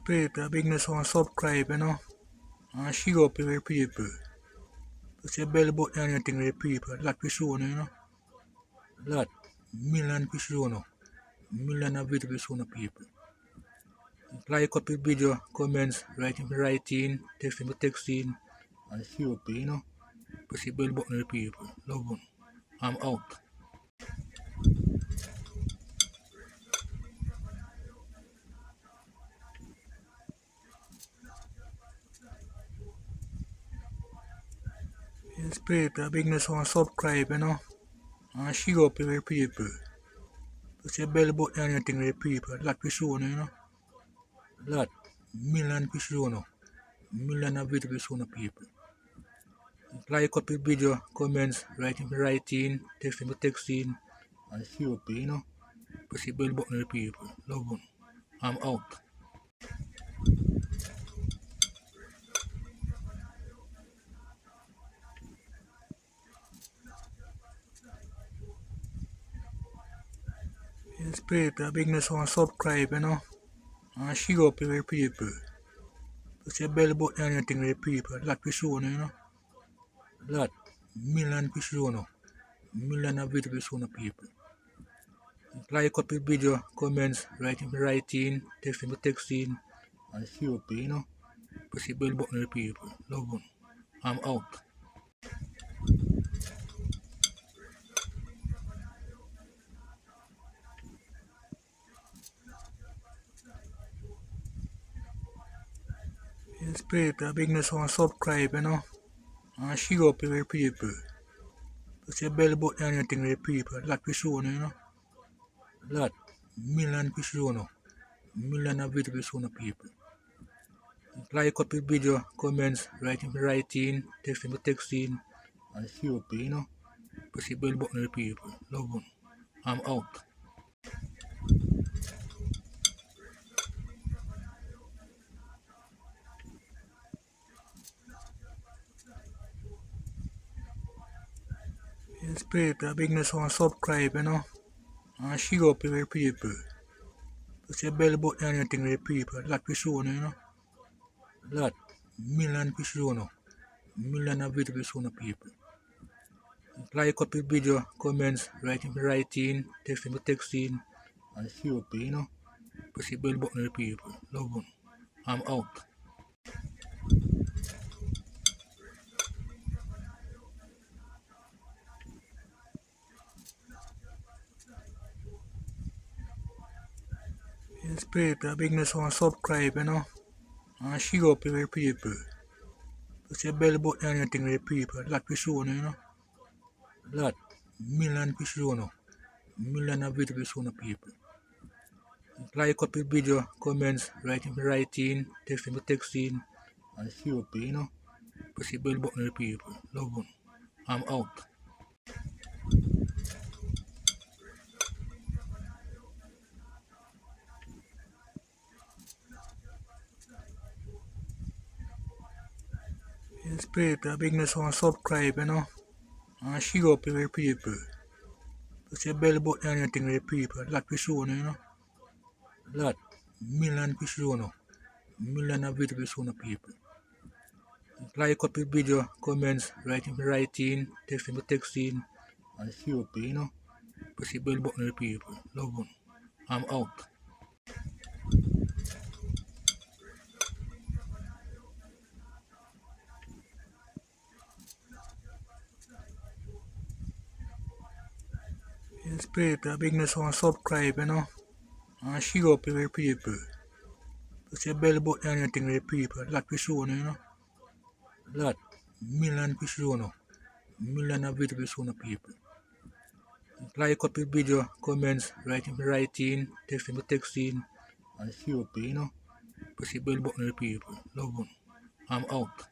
Spread the bigness on subscribe, and share up with people. Push your bell button and anything with people. Lot we show Lot. Million we show Million of videos we show people. Like up the video, comments, writing, texting, and share up, Push your bell button with people. Love one. I'm out. Spread the bigness on subscribe, and share up with people. Push your bell button and anything with people. Lot we show Lot. Million we show Million of videos we show people. Like up the video, comments, writing, texting, and share up, Push the bell button with people. Love one. I'm out. Spread the bigness on subscribe, and share up with people. Push the bell button and anything with people. Lot we show Lot. Million we show Million of videos we show people. Like up the video, comments, writing, texting, and share up, Push the bell button with people. Love one. I'm out. Spread the bigness on subscribe, and share up with people. Push your bell button and anything with people. Lot we show Lot. Million we show Million of videos we show people. Like up the video, comments, writing, texting, and share up, Push the bell button with people. Love one. I'm out. Spread the bigness on subscribe, and share up with people. Push your bell button and anything with people. Lot we show Lot. Million we show Million of videos we show people. Like up the video, comments, writing, texting, and share up, Push the bell button with people. Love one. I'm out. Spread the bigness on subscribe, and share up with people. Push your bell button and anything with people. Lot we show Lot. Million we show Million of videos we show people. Like up the video, comments, writing, texting, and share up, Push the bell button with people. Love one. I'm out. Spread the bigness on subscribe, and share up with people. Push your bell button and anything with people. Lot we show Lot. Million we show Million of videos we show people. Like up the video, comments, writing, texting, and share up, Push the bell button with people. Love one. I'm out. Spread the bigness on subscribe, and share up with people. Push your bell button and anything with people. Lot we show Lot. Million we show Million of videos we show people. Like up the video, comments, writing, texting, and share up, Push the bell button with people. Love one. I'm out.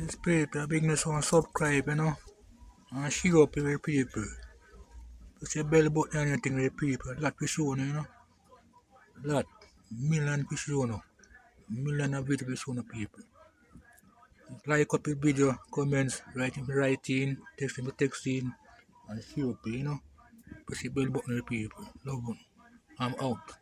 Spread the bigness on subscribe, and share up with people. Push your bell button and anything with people. Lot we show Lot. Million we show Million of videos we show people. Like up the video, comments, writing, texting, and share up, Press the bell button, people. Love one. I'm out.